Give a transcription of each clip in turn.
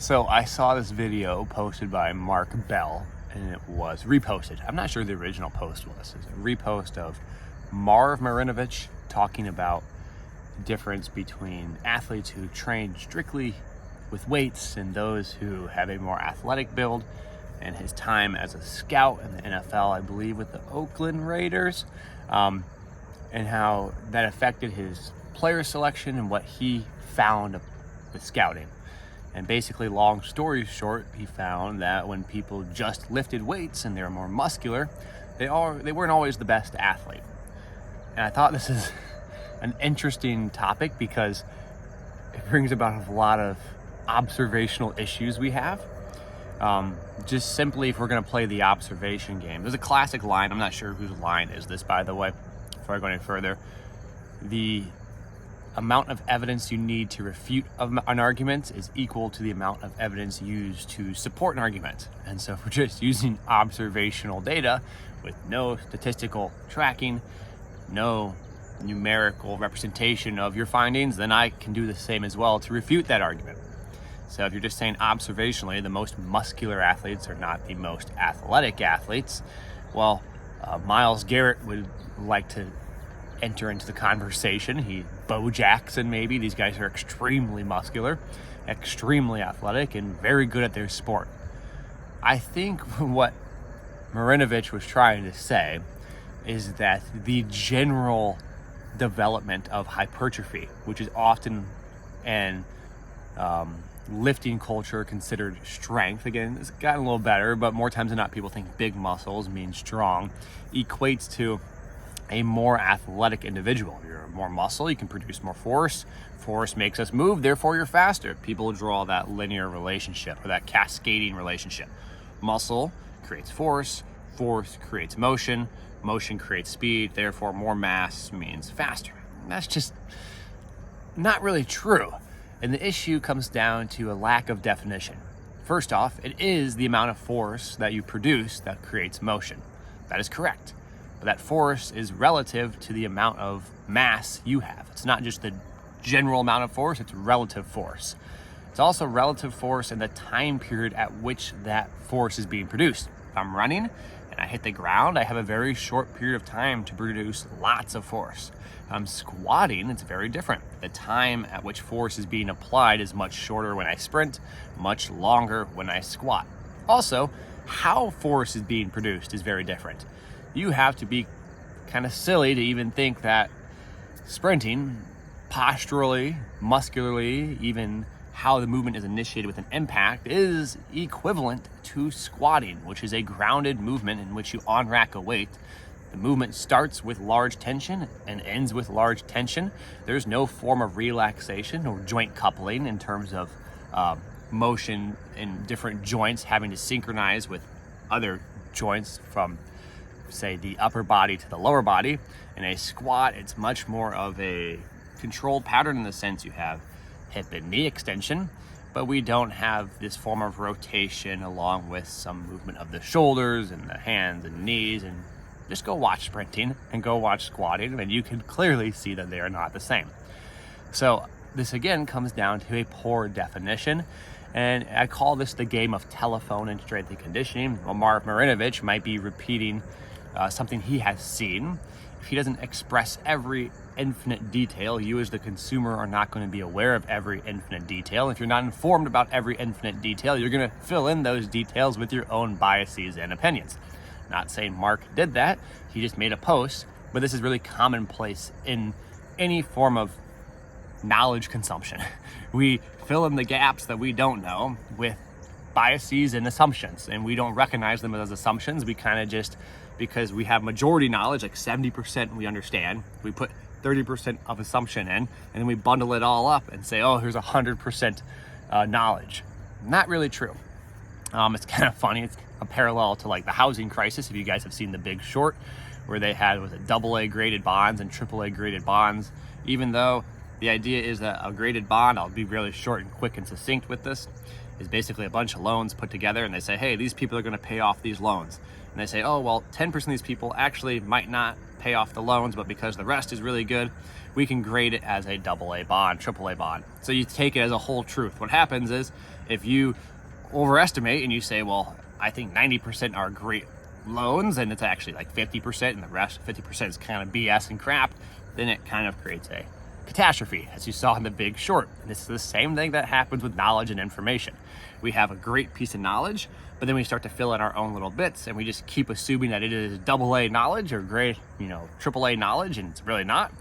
So I saw this video posted by Mark Bell, and it was reposted. I'm not sure the original post was. It's a repost of Marv Marinovich talking about the difference between athletes who train strictly with weights and those who have a more athletic build, and his time as a scout in the NFL, I believe, with the Oakland Raiders, and how that affected his player selection and what he found with scouting. And basically, long story short, he found that when people just lifted weights and they were more muscular, they weren't always the best athlete. And I thought this is an interesting topic because it brings about a lot of observational issues we have. Just simply, if we're going to play the observation game, there's a classic line. I'm not sure whose line is this, by the way, before I go any further. The amount of evidence you need to refute an argument is equal to the amount of evidence used to support an argument. And so if we're just using observational data with no statistical tracking, no numerical representation of your findings, then I can do the same as well to refute that argument. So if you're just saying observationally the most muscular athletes are not the most athletic athletes, well, Myles Garrett would like to enter into the conversation. Bo Jackson, maybe. These guys are extremely muscular, extremely athletic, and very good at their sport. I think what Marinovich was trying to say is that the general development of hypertrophy, which is often in lifting culture considered strength, again, it's gotten a little better, but more times than not, people think big muscles mean strong, equates to a more athletic individual. If you're more muscle, you can produce more force. Force makes us move, therefore you're faster. People draw that linear relationship or that cascading relationship. Muscle creates force, force creates motion, motion creates speed, therefore more mass means faster. And that's just not really true. And the issue comes down to a lack of definition. First off, it is the amount of force that you produce that creates motion. That is correct. But that force is relative to the amount of mass you have. It's not just the general amount of force, it's relative force. It's also relative force in the time period at which that force is being produced. If I'm running and I hit the ground, I have a very short period of time to produce lots of force. If I'm squatting, it's very different. The time at which force is being applied is much shorter when I sprint, much longer when I squat. Also, how force is being produced is very different. You have to be kind of silly to even think that sprinting, posturally, muscularly, even how the movement is initiated with an impact, is equivalent to squatting, which is a grounded movement in which you on-rack a weight. The movement starts with large tension and ends with large tension. There's no form of relaxation or joint coupling in terms of motion in different joints having to synchronize with other joints from, say, the upper body to the lower body. In a squat, it's much more of a controlled pattern in the sense you have hip and knee extension, but we don't have this form of rotation along with some movement of the shoulders and the hands and knees. And just go watch sprinting and go watch squatting, and you can clearly see that they are not the same. So this again comes down to a poor definition, and I call this the game of telephone and strength and conditioning. Marv Marinovich might be repeating something he has seen. If he doesn't express every infinite detail, you as the consumer are not going to be aware of every infinite detail. If you're not informed about every infinite detail, you're going to fill in those details with your own biases and opinions. Not saying Mark did that, he just made a post, but this is really commonplace in any form of knowledge consumption. We fill in the gaps that we don't know with biases and assumptions, and we don't recognize them as assumptions. We kind of just, because we have majority knowledge, like 70% we understand, we put 30% of assumption in, and then we bundle it all up and say, oh, here's 100% knowledge. Not really true. It's kind of funny. It's a parallel to like the housing crisis. If you guys have seen The Big Short, where they had AA graded bonds and AAA graded bonds, even though The idea is that a graded bond, I'll be really short and quick and succinct with this, is basically a bunch of loans put together, and they say, hey, these people are going to pay off these loans. And they say, oh, well, 10% of these people actually might not pay off the loans, but because the rest is really good, we can grade it as a AA bond, AAA bond. So you take it as a whole truth. What happens is if you overestimate and you say, well, I think 90% are great loans and it's actually like 50% and the rest 50% is kind of BS and crap, then it kind of creates a catastrophe, as you saw in The Big Short. And this is the same thing that happens with knowledge and information. We have a great piece of knowledge, but then we start to fill in our own little bits, and we just keep assuming that it is AA knowledge or great, AAA knowledge, and it's really not.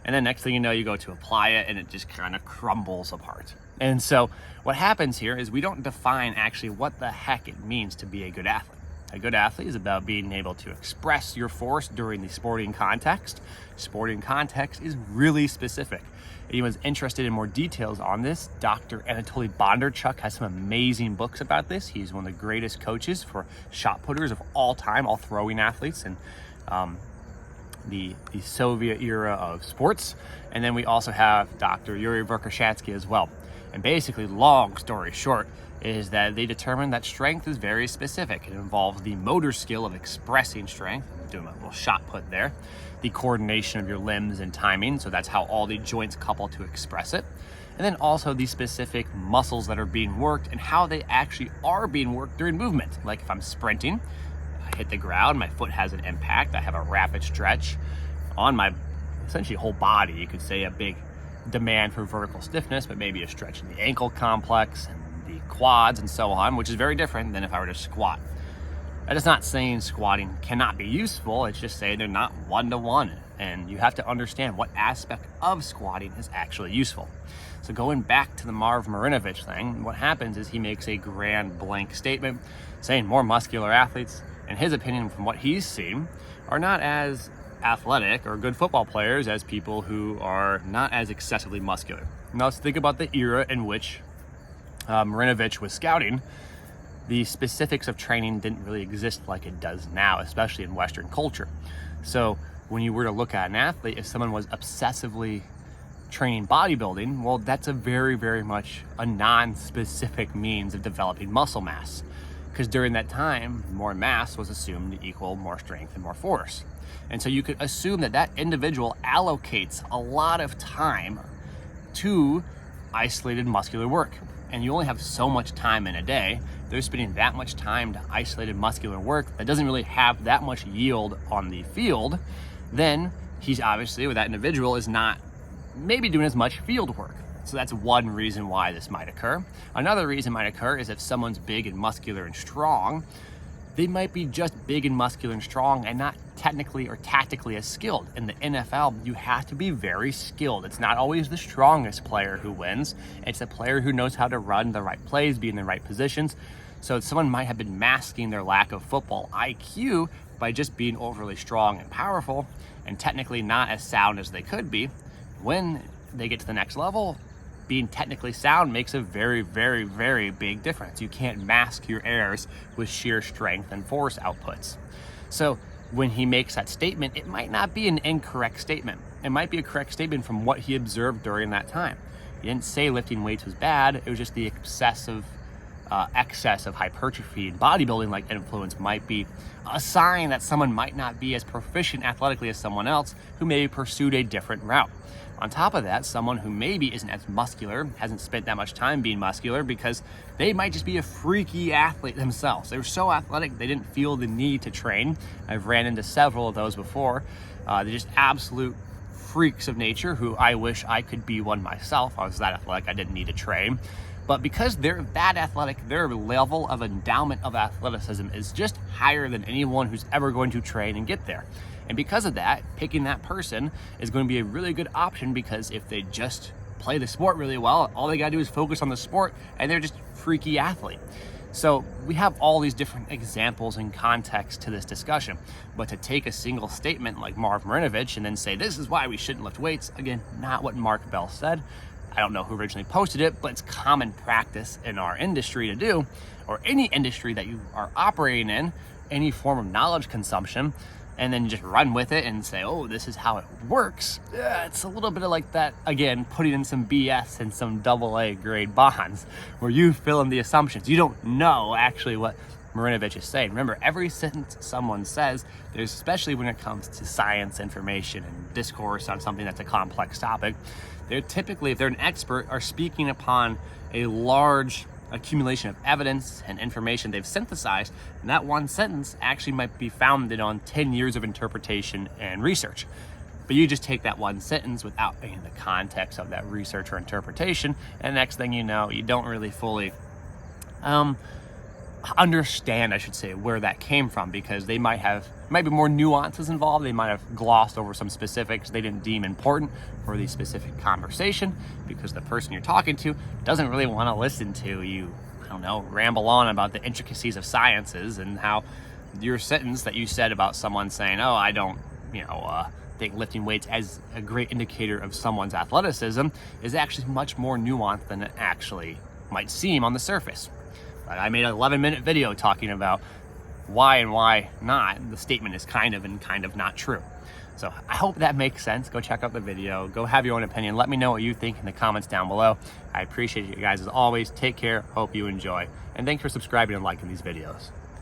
And then next thing you know, you go to apply it, and it just kind of crumbles apart. And so what happens here is we don't define actually what the heck it means to be a good athlete. A good athlete is about being able to express your force during the sporting context. Sporting context is really specific. Anyone's interested in more details on this, Dr. Anatoly Bondarchuk has some amazing books about this. He's one of the greatest coaches for shot putters of all time, all throwing athletes, and the Soviet era of sports. And then we also have Dr. Yuri Verkhoshansky as well. And basically, long story short, is that they determine that strength is very specific. It involves the motor skill of expressing strength, doing a little shot put there, the coordination of your limbs and timing, so that's how all the joints couple to express it, and then also the specific muscles that are being worked and how they actually are being worked during movement. Like if I'm sprinting, I hit the ground, my foot has an impact, I have a rapid stretch on my essentially whole body. You could say a big demand for vertical stiffness, but maybe a stretch in the ankle complex and the quads and so on, which is very different than if I were to squat. That is not saying squatting cannot be useful, it's just saying they're not one-to-one, and you have to understand what aspect of squatting is actually useful. So going back to the Marv Marinovich thing, what happens is he makes a grand blank statement saying more muscular athletes, in his opinion from what he's seen, are not as athletic or good football players as people who are not as excessively muscular. Now let's think about the era in which Marinovich was scouting. The specifics of training didn't really exist like it does now, especially in Western culture. So when you were to look at an athlete, if someone was obsessively training bodybuilding, well, that's a very, very much a non-specific means of developing muscle mass. Because during that time, more mass was assumed to equal more strength and more force. And so you could assume that that individual allocates a lot of time to isolated muscular work. And you only have so much time in a day. They're spending that much time to isolated muscular work that doesn't really have that much yield on the field. Then he's obviously, with that individual, is not maybe doing as much field work. So that's one reason why this might occur. Another reason might occur is if someone's big and muscular and strong, they might be just big and muscular and strong and not technically or tactically as skilled. In the NFL, you have to be very skilled. It's not always the strongest player who wins. It's the player who knows how to run the right plays, be in the right positions. So someone might have been masking their lack of football IQ by just being overly strong and powerful and technically not as sound as they could be. When they get to the next level, being technically sound makes a very, very, very big difference. You can't mask your errors with sheer strength and force outputs. So when he makes that statement, it might not be an incorrect statement. It might be a correct statement from what he observed during that time. He didn't say lifting weights was bad. It was just the excess of hypertrophy and bodybuilding like influence might be a sign that someone might not be as proficient athletically as someone else who maybe pursued a different route. On top of that, someone who maybe isn't as muscular, hasn't spent that much time being muscular because they might just be a freaky athlete themselves. They were so athletic, they didn't feel the need to train. I've ran into several of those before. They're just absolute freaks of nature who I wish I could be one myself. I was that athletic, I didn't need to train. But because they're that athletic, their level of endowment of athleticism is just higher than anyone who's ever going to train and get there. And because of that, picking that person is going to be a really good option because if they just play the sport really well, all they got to do is focus on the sport and they're just a freaky athlete. So we have all these different examples and context to this discussion. But to take a single statement like Marv Marinovich and then say, this is why we shouldn't lift weights, again, not what Mark Bell said. I don't know who originally posted it, but it's common practice in our industry to do, or any industry that you are operating in, any form of knowledge consumption. and then just run with it and say, oh, this is how it works. It's a little bit of like that, again, putting in some BS and some AA grade bonds where you fill in the assumptions. You don't know actually what Marinovich is saying. Remember, every sentence someone says, there's, especially when it comes to science information and discourse on something that's a complex topic, they're typically, if they're an expert, are speaking upon a large accumulation of evidence and information they've synthesized, and that one sentence actually might be founded on 10 years of interpretation and research. But you just take that one sentence without any of the context of that research or interpretation, and next thing you know, you don't really fully understand, I should say, where that came from, because they might be more nuances involved. They might have glossed over some specifics they didn't deem important for the specific conversation, because the person you're talking to doesn't really want to listen to you, I don't know, ramble on about the intricacies of sciences, and how your sentence that you said about someone saying, oh, I don't, think lifting weights as a great indicator of someone's athleticism, is actually much more nuanced than it actually might seem on the surface. I made an 11-minute video talking about why and why not the statement is kind of not true. So I hope that makes sense. Go check out the video. Go have your own opinion. Let me know what you think in the comments down below. I appreciate you guys as always. Take care. Hope you enjoy. And thanks for subscribing and liking these videos.